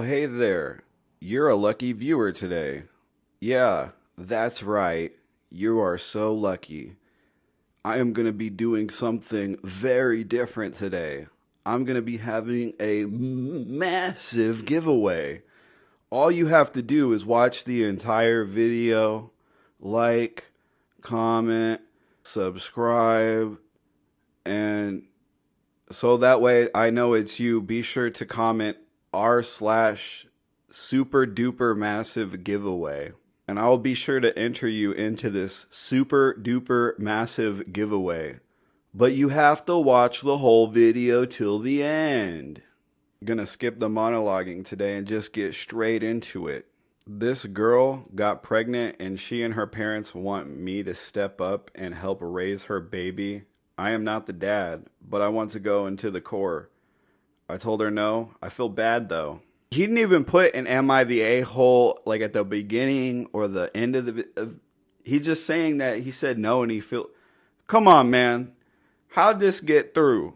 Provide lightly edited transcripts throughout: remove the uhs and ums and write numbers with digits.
hey there. You're a lucky viewer today. Yeah, that's right. You are so lucky. I am going to be doing something very different today. I'm going to be having a massive giveaway. All you have to do is watch the entire video, like, comment, subscribe, and so that way I know it's you. Be sure to comment r/super duper massive giveaway. And I'll be sure to enter you into this super duper massive giveaway. But you have to watch the whole video till the end. I'm gonna skip the monologuing today and just get straight into it. This girl got pregnant and she and her parents want me to step up and help raise her baby. I am not the dad, but I want to go into the core. I told her no. I feel bad though. He didn't even put an "Am I the a-hole" like at the beginning or the end of the. He's just saying that he said no and he feel. Come on, man. How'd this get through?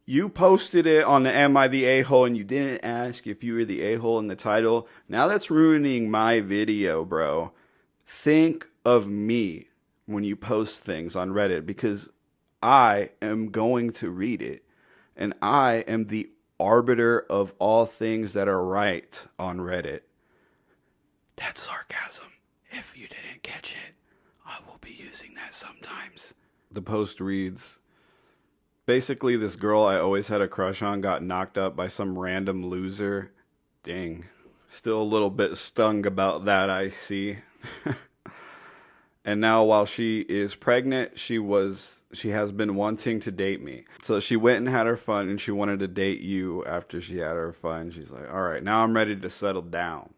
You posted it on the "Am I the a-hole" and you didn't ask if you were the a-hole in the title. Now that's ruining my video, bro. Think of me when you post things on Reddit because I am going to read it and I am the arbiter of all things that are right on Reddit. That's sarcasm. If you didn't catch it, I will be using that sometimes. The post reads, basically this girl I always had a crush on got knocked up by some random loser. Dang. Still a little bit stung about that, I see. And now while she is pregnant, she has been wanting to date me. So she went and had her fun and she wanted to date you after she had her fun. She's like, all right, now I'm ready to settle down.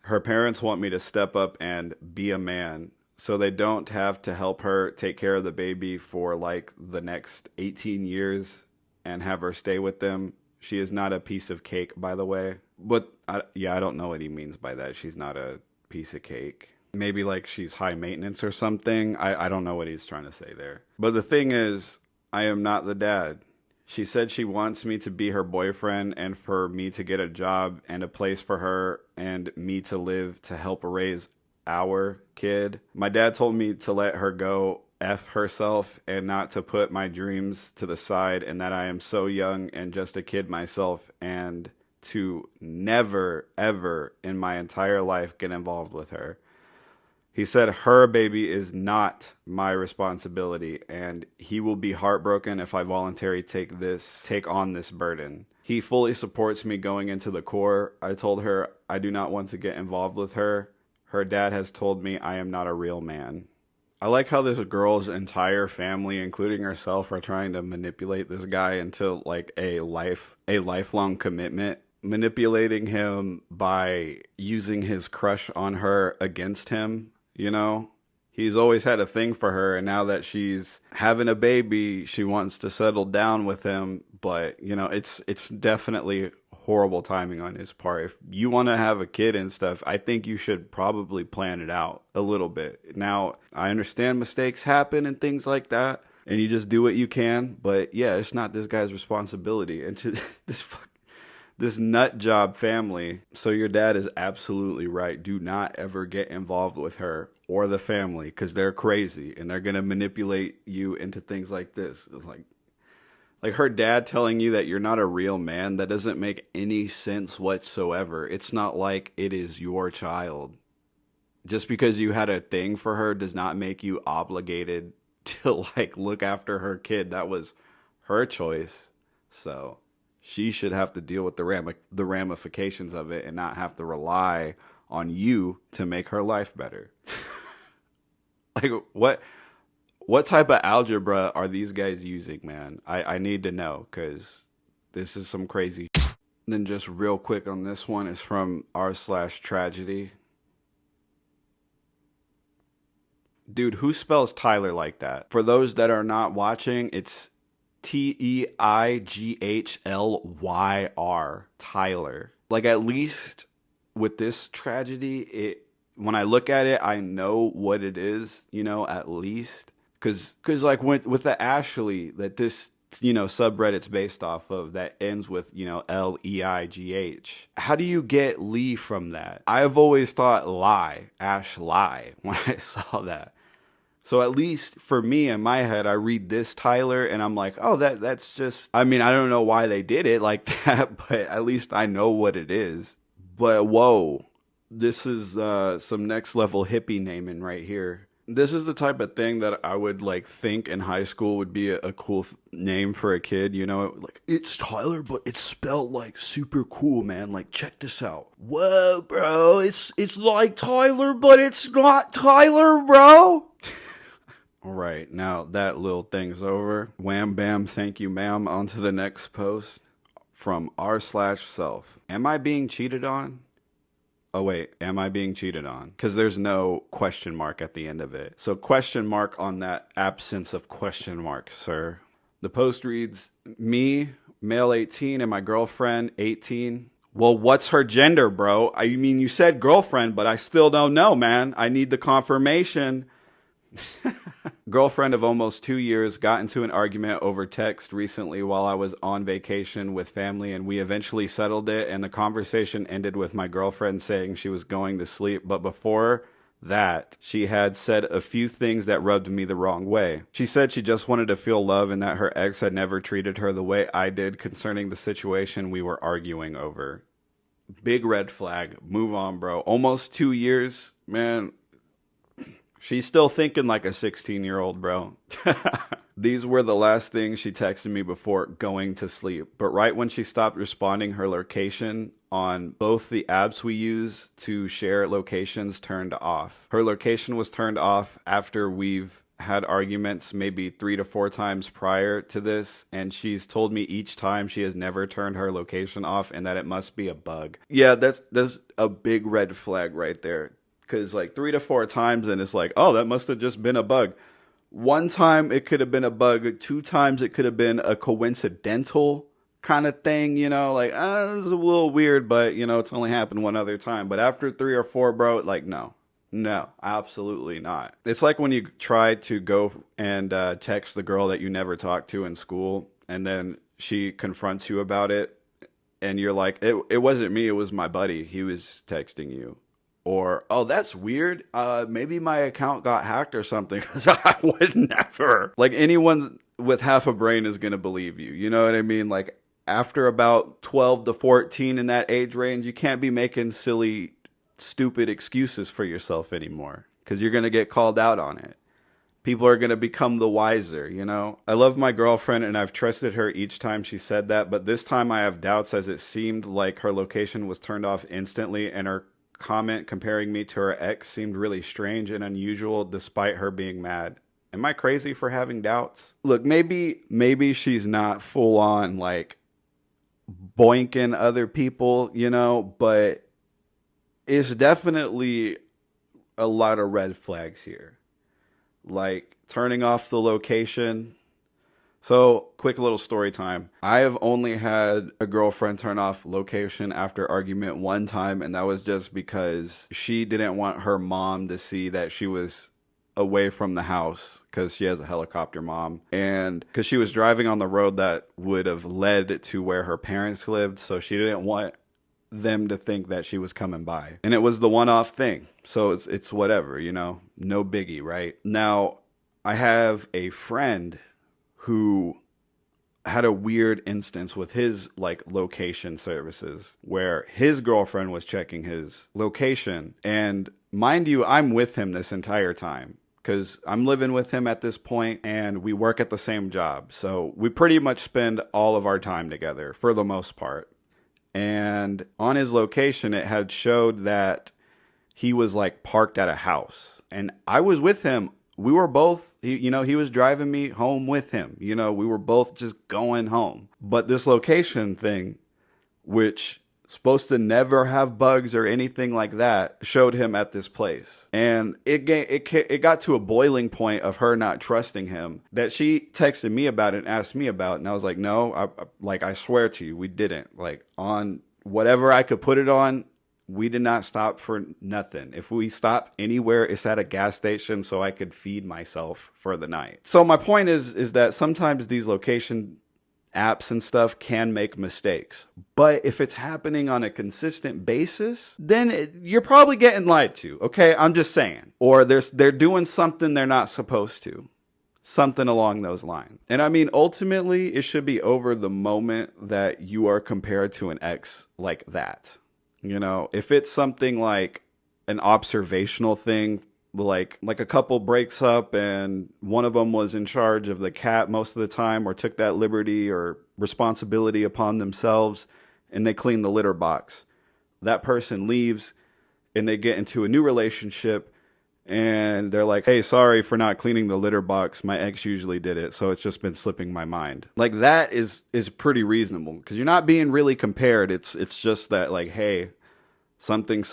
Her parents want me to step up and be a man so they don't have to help her take care of the baby for like the next 18 years and have her stay with them. She is not a piece of cake, by the way. But I don't know what he means by that. She's not a piece of cake. Maybe like she's high maintenance or something. I don't know what he's trying to say there. But the thing is, I am not the dad. She said she wants me to be her boyfriend and for me to get a job and a place for her and me to live to help raise our kid. My dad told me to let her go F herself and not to put my dreams to the side and that I am so young and just a kid myself and to never, ever in my entire life get involved with her. He said her baby is not my responsibility and he will be heartbroken if I voluntarily take on this burden. He fully supports me going into the core. I told her I do not want to get involved with her. Her dad has told me I am not a real man. I like how this girl's entire family, including herself, are trying to manipulate this guy into like a lifelong commitment. Manipulating him by using his crush on her against him. You know, he's always had a thing for her, and now that she's having a baby, she wants to settle down with him. But, you know, it's definitely horrible timing on his part. If you want to have a kid and stuff, I think you should probably plan it out a little bit. Now, I understand mistakes happen and things like that, and you just do what you can. But, yeah, it's not this guy's responsibility. And to this nut job family. So your dad is absolutely right. Do not ever get involved with her or the family because they're crazy and they're going to manipulate you into things like this. It's like her dad telling you that you're not a real man, that doesn't make any sense whatsoever. It's not like it is your child. Just because you had a thing for her does not make you obligated to like look after her kid. That was her choice. So she should have to deal with the ramifications of it and not have to rely on you to make her life better. Like, what type of algebra are these guys using, man? I need to know, because this is some crazy shit. Then just real quick on this one is from r/tragedy. Dude, who spells Teighlyr like that? For those that are not watching, it's Teighlr. Teighlyr. Like, at least with this tragedy, when I look at it, I know what it is, you know, at least. Because like with the Ashley, that this subreddits based off of that ends with, Leigh. How do you get Lee from that? I've always thought Ash lie when I saw that. So at least for me in my head, I read this Teighlyr and I'm like, oh, that's just, I mean, I don't know why they did it like that, but at least I know what it is. But whoa, this is some next level hippie naming right here. This is the type of thing that I would think in high school would be a cool name for a kid, like it's Teighlyr, but it's spelled super cool, man. Like, check this out. Whoa, bro, it's like Teighlyr, but it's not Teighlyr, bro. All right, now that little thing's over. Wham bam, thank you, ma'am. On to the next post from r/self. Am I being cheated on? Oh wait, am I being cheated on? Because there's no question mark at the end of it. So question mark on that absence of question mark, sir. The post reads, me, male 18, and my girlfriend 18. Well, what's her gender, bro? I mean, you said girlfriend, but I still don't know, man. I need the confirmation. Girlfriend of almost 2 years got into an argument over text recently while I was on vacation with family, and we eventually settled it, and the conversation ended with my girlfriend saying she was going to sleep, but before that, she had said a few things that rubbed me the wrong way. She said she just wanted to feel love and that her ex had never treated her the way I did concerning the situation we were arguing over. Big red flag. Move on, bro. Almost 2 years, man. She's still thinking like a 16-year-old, bro. These were the last things she texted me before going to sleep. But right when she stopped responding, her location on both the apps we use to share locations turned off. Her location was turned off after we've had arguments maybe 3 to 4 times prior to this, and she's told me each time she has never turned her location off and that it must be a bug. Yeah, that's a big red flag right there. Because 3 to 4 times, and it's like, oh, that must have just been a bug. One time it could have been a bug. 2 times it could have been a coincidental kind of thing, this is a little weird, but, it's only happened one other time. But after 3 or 4, bro, no, absolutely not. It's like when you try to go and text the girl that you never talked to in school, and then she confronts you about it, and you're like, it wasn't me, it was my buddy. He was texting you. Or, oh, that's weird. Maybe my account got hacked or something. Because I would never. Anyone with half a brain is going to believe you. You know what I mean? After about 12 to 14 in that age range, you can't be making silly, stupid excuses for yourself anymore. Because you're going to get called out on it. People are going to become the wiser, I love my girlfriend and I've trusted her each time she said that. But this time I have doubts, as it seemed like her location was turned off instantly and her comment comparing me to her ex seemed really strange and unusual despite her being mad. Am I crazy for having doubts? Look, maybe she's not full on boinking other people, but it's definitely a lot of red flags here. Turning off the location. So, quick little story time. I have only had a girlfriend turn off location after argument one time, and that was just because she didn't want her mom to see that she was away from the house, because she has a helicopter mom, and because she was driving on the road that would have led to where her parents lived, so she didn't want them to think that she was coming by. And it was the one-off thing, so it's whatever, no biggie, right? Now, I have a friend who had a weird instance with his location services where his girlfriend was checking his location. And mind you, I'm with him this entire time because I'm living with him at this point and we work at the same job. So we pretty much spend all of our time together for the most part. And on his location, it had showed that he was parked at a house. And I was with him. We were both, he was driving me home with him. We were both just going home. But this location thing, which supposed to never have bugs or anything like that, showed him at this place. And it got to a boiling point of her not trusting him that she texted me about it and asked me about it. And I was like, no, I swear to you, we didn't. On whatever I could put it on, we did not stop for nothing. If we stopped anywhere, it's at a gas station so I could feed myself for the night. So my point is that sometimes these location apps and stuff can make mistakes. But if it's happening on a consistent basis, then you're probably getting lied to. Okay, I'm just saying. Or they're doing something they're not supposed to. Something along those lines. And I mean, ultimately, it should be over the moment that you are compared to an ex like that. You know, if it's something like an observational thing, like a couple breaks up and one of them was in charge of the cat most of the time, or took that liberty or responsibility upon themselves, and they clean the litter box. That person leaves and they get into a new relationship and they're like, hey, sorry for not cleaning the litter box. My ex usually did it, so it's just been slipping my mind. Like, that is pretty reasonable, because you're not being really compared. It's just that, like, hey, something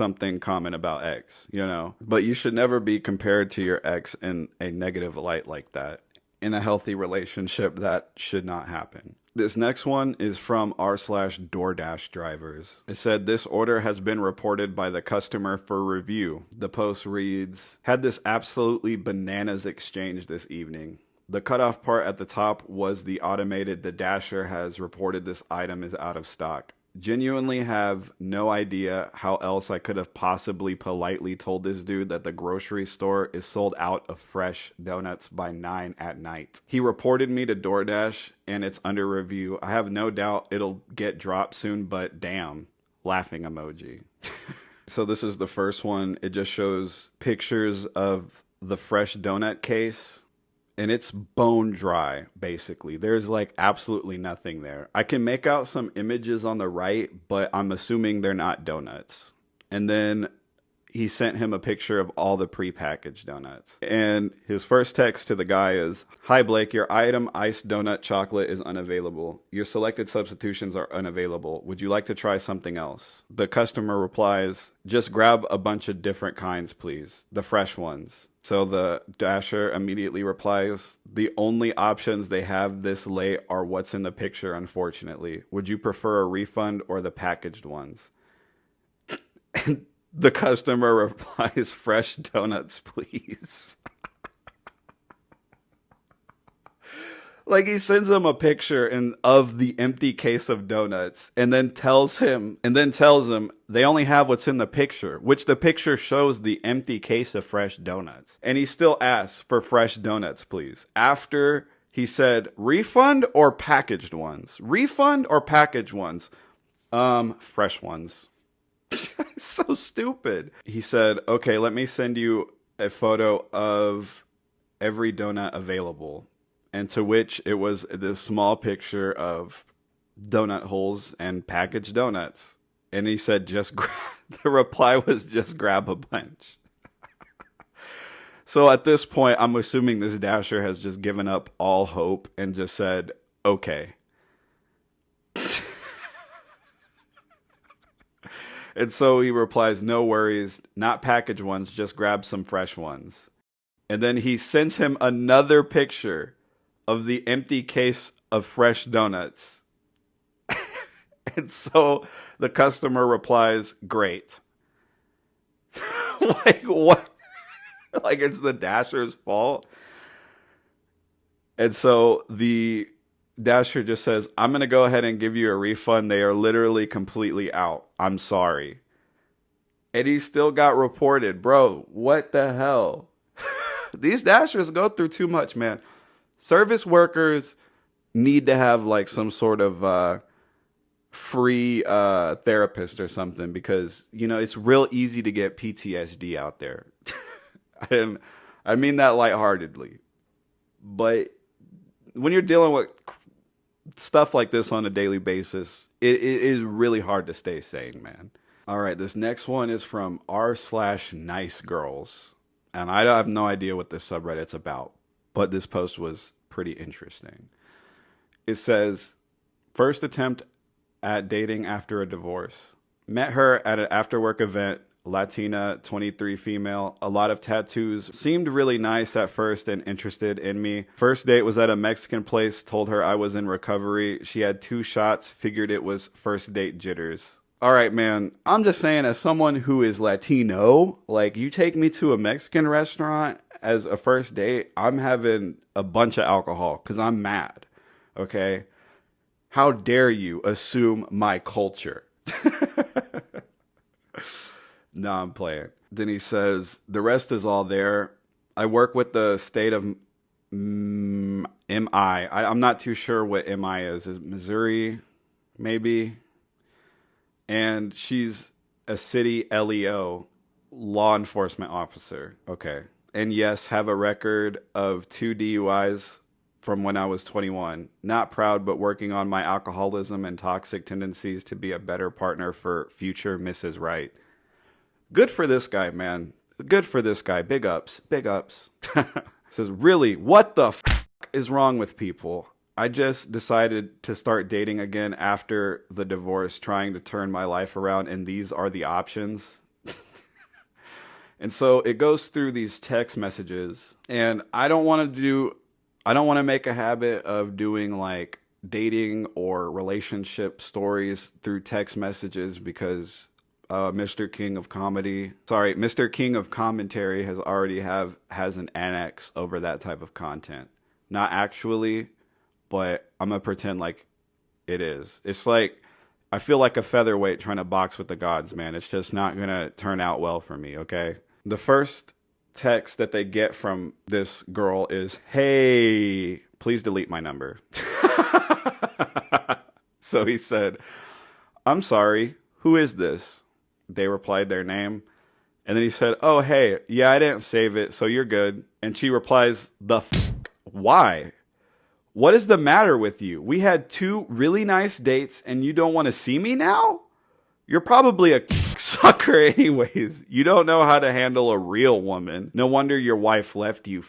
common about X, you know. But you should never be compared to your ex in a negative light like that. In a healthy relationship, that should not happen. This next one is from r/DoordashDrivers. It said, this order has been reported by the customer for review. The post reads, had this absolutely bananas exchange this evening. The cutoff part at the top was the Dasher has reported this item is out of stock. Genuinely have no idea how else I could have possibly politely told this dude that the grocery store is sold out of fresh donuts by 9 at night. He reported me to DoorDash and it's under review. I have no doubt it'll get dropped soon, but damn, laughing emoji. So this is the first one. It just shows pictures of the fresh donut case. And it's bone dry, basically. There's like absolutely nothing there. I can make out some images on the right, but I'm assuming they're not donuts. And then he sent him a picture of all the prepackaged donuts. And his first text to the guy is, hi Blake, your item iced donut chocolate is unavailable. Your selected substitutions are unavailable. Would you like to try something else? The customer replies, just grab a bunch of different kinds, please. The fresh ones. So the Dasher immediately replies, the only options they have this late are what's in the picture, unfortunately. Would you prefer a refund or the packaged ones? And the customer replies, fresh donuts, please. Like, he sends him a picture of the empty case of donuts and then tells him they only have what's in the picture, which the picture shows the empty case of fresh donuts. And he still asks for fresh donuts, please. After he said, refund or packaged ones? Refund or packaged ones? Fresh ones. So stupid. He said, okay, let me send you a photo of every donut available. And to which it was this small picture of donut holes and packaged donuts. And he said, the reply was just grab a bunch. So at this point, I'm assuming this Dasher has just given up all hope and just said, okay. And so he replies, no worries, not packaged ones, just grab some fresh ones. And then he sends him another picture of the empty case of fresh donuts. And so the customer replies, great. Like, what? Like, it's the Dasher's fault? And so the Dasher just says, I'm going to go ahead and give you a refund. They are literally completely out. I'm sorry. And he still got reported. Bro, what the hell? These Dashers go through too much, man. Service workers need to have like some sort of free therapist or something, because, you know, it's real easy to get PTSD out there. And I mean that lightheartedly. But when you're dealing with stuff like this on a daily basis, it is really hard to stay sane, man. All right, this next one is from r/NiceGirls. And I have no idea what this subreddit's about, but this post was pretty interesting. It says, first attempt at dating after a divorce. Met her at an after-work event, Latina, 23 female, a lot of tattoos. Seemed really nice at first and interested in me. First date was at a Mexican place, told her I was in recovery. She had 2 shots, figured it was first date jitters. All right, man, I'm just saying, as someone who is Latino, like, you take me to a Mexican restaurant as a first date, I'm having a bunch of alcohol because I'm mad, okay? How dare you assume my culture? No, I'm playing. Then he says, the rest is all there. I work with the state of MI. I'm not too sure what MI is. Is it Missouri? Maybe. And she's a city LEO, law enforcement officer. Okay. And yes, have a record of 2 DUIs from when I was 21. Not proud, but working on my alcoholism and toxic tendencies to be a better partner for future Mrs. Right. Good for this guy, man. Good for this guy. Big ups. Big ups. Says, really, what the f*** is wrong with people? I just decided to start dating again after the divorce, trying to turn my life around, and these are the options. And so it goes through these text messages, and I don't want to make a habit of doing like dating or relationship stories through text messages because Mr. King of Commentary has an annex over that type of content. Not actually, but I'm gonna pretend like it is. It's like I feel like a featherweight trying to box with the gods, man. It's just not gonna turn out well for me, okay? The first text that they get from this girl is, "Hey, please delete my number." So he said, "I'm sorry, who is this?" They replied their name. And then he said, "Oh, hey, yeah, I didn't save it, so you're good." And she replies, "Why? What is the matter with you? We had 2 really nice dates and you don't want to see me now? You're probably a sucker anyways. You don't know how to handle a real woman. No wonder your wife left you."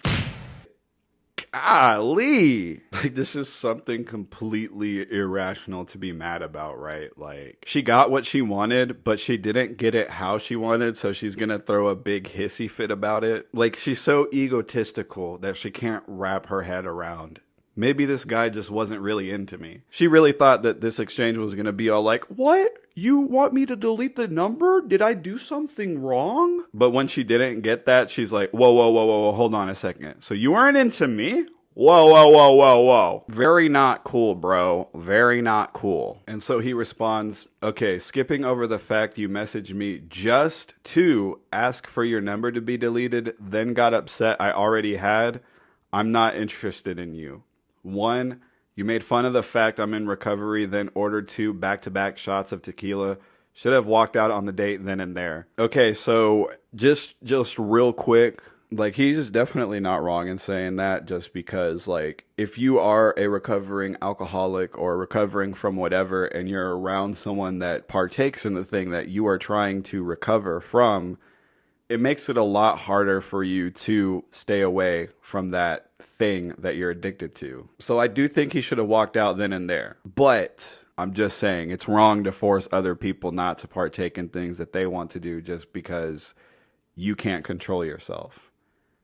Golly. Like, this is something completely irrational to be mad about, right? Like, she got what she wanted, but she didn't get it how she wanted, so she's gonna throw a big hissy fit about it. Like, she's so egotistical that she can't wrap her head around, maybe this guy just wasn't really into me. She really thought that this exchange was gonna be all like, "What? You want me to delete the number? Did I do something wrong?" But when she didn't get that, she's like, whoa, hold on a second. So you weren't into me? Whoa. Very not cool, bro. Very not cool. And so he responds, "Okay, skipping over the fact you messaged me just to ask for your number to be deleted, then got upset I already had. I'm not interested in you. 1, you made fun of the fact I'm in recovery, then ordered 2 back-to-back shots of tequila. Should have walked out on the date then and there." Okay, so just real quick, like, he's definitely not wrong in saying that, just because, like, if you are a recovering alcoholic or recovering from whatever and you're around someone that partakes in the thing that you are trying to recover from, it makes it a lot harder for you to stay away from that thing that you're addicted to. So I do think he should have walked out then and there. But I'm just saying, it's wrong to force other people not to partake in things that they want to do just because you can't control yourself.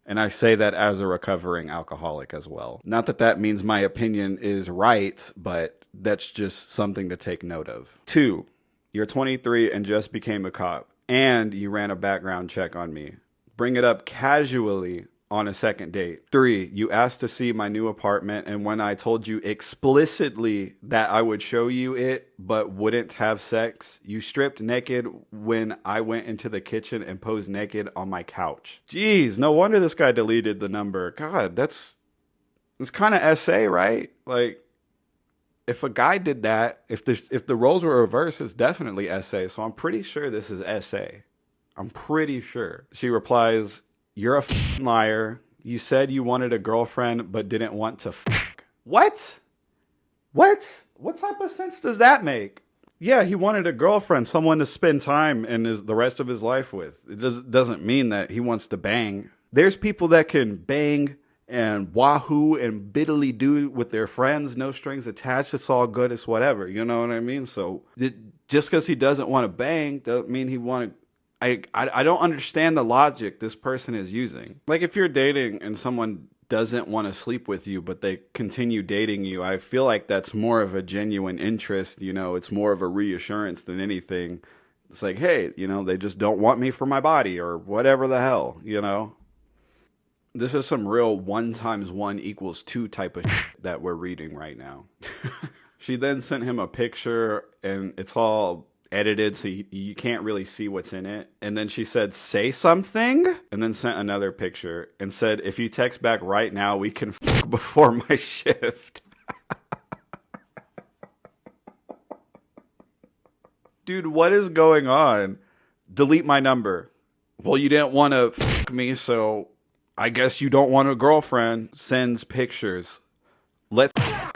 And I say that as a recovering alcoholic as well. Not that that means my opinion is right, but that's just something to take note of. 2, you're 23 and just became a cop, and you ran a background check on me. Bring it up casually on a second date. 3, you asked to see my new apartment, and when I told you explicitly that I would show you it but wouldn't have sex, you stripped naked when I went into the kitchen and posed naked on my couch. Jeez, no wonder this guy deleted the number. God, that's kind of SA, right? Like, if a guy did that, if the roles were reversed, it's definitely SA. So I'm pretty sure this is SA. I'm pretty sure. She replies, "You're a f***ing liar. You said you wanted a girlfriend but didn't want to f***." What? What type of sense does that make? Yeah, he wanted a girlfriend, someone to spend time and the rest of his life with. It doesn't mean that he wants to bang. There's people that can bang and wahoo and biddly do with their friends, no strings attached. It's all good. It's whatever. You know what I mean? So just because he doesn't want to bang doesn't mean he wanted. I don't understand the logic this person is using. Like, if you're dating and someone doesn't want to sleep with you, but they continue dating you, I feel like that's more of a genuine interest. You know, it's more of a reassurance than anything. It's like, hey, you know, they just don't want me for my body or whatever the hell, you know? This is some real 1 × 1 = 2 type of shit that we're reading right now. She then sent him a picture, and it's all edited, so you can't really see what's in it. And then she said, say something, and then sent another picture and said, if you text back right now, we can f before my shift. Dude, what is going on? Delete my number. Well, you didn't want to f me, so I guess you don't want a girlfriend. Sends pictures. Let's f.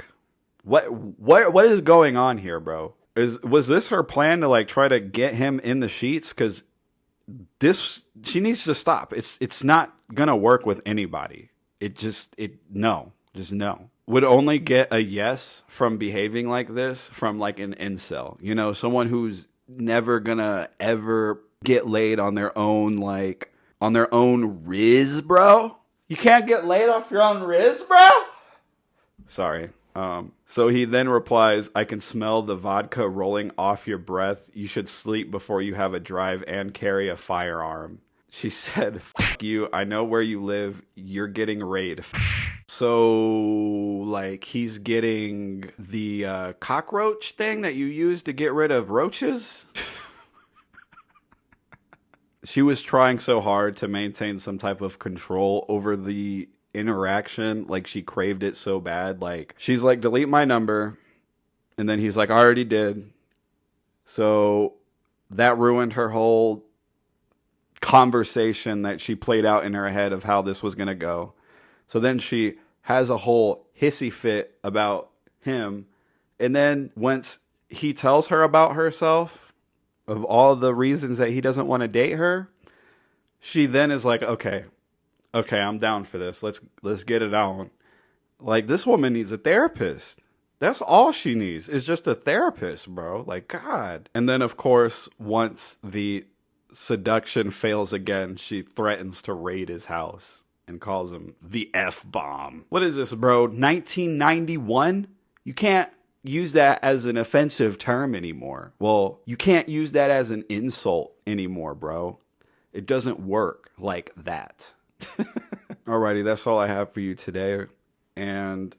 What is going on here, bro? Was this her plan to like try to get him in the sheets? Because she needs to stop. It's not gonna work with anybody. No. Would only get a yes from behaving like this from like an incel. You know, someone who's never gonna ever get laid on their own, like on their own riz, bro. You can't get laid off your own riz, bro? Sorry. So he then replies, I can smell the vodka rolling off your breath. You should sleep before you have a drive and carry a firearm. She said, fuck you. I know where you live. You're getting raid. So, like, he's getting the cockroach thing that you use to get rid of roaches? She was trying so hard to maintain some type of control over the interaction. Like, she craved it so bad. Like, she's like, delete my number. And then he's like, I already did. So that ruined her whole conversation that she played out in her head of how this was going to go. So then she has a whole hissy fit about him. And then once he tells her about herself, of all the reasons that he doesn't want to date her, she then is like, okay, I'm down for this. Let's get it on. Like, this woman needs a therapist. That's all she needs, is just a therapist, bro. Like, God. And then, of course, once the seduction fails again, she threatens to raid his house and calls him the F-bomb. What is this, bro? 1991? You can't use that as an offensive term anymore. Well, you can't use that as an insult anymore, bro. It doesn't work like that. Alrighty, that's all I have for you today. And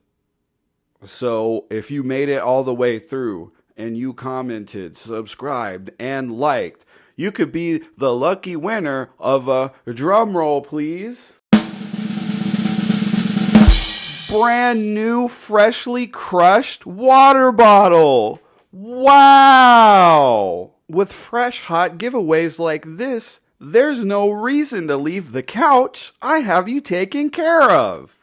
so if you made it all the way through and you commented, subscribed, and liked, you could be the lucky winner of a drum roll, please. Brand new, freshly crushed water bottle. Wow! With fresh, hot giveaways like this, there's no reason to leave the couch. I have you taken care of.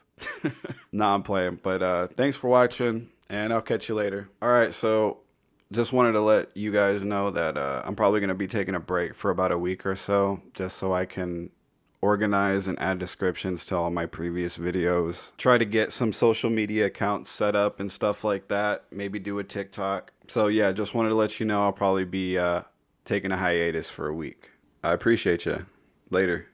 Nah, I'm playing. But thanks for watching, and I'll catch you later. Alright, so just wanted to let you guys know that I'm probably going to be taking a break for about a week or so, just so I can organize and add descriptions to all my previous videos. Try to get some social media accounts set up and stuff like that. Maybe do a TikTok. So yeah, just wanted to let you know I'll probably be taking a hiatus for a week. I appreciate you. Later.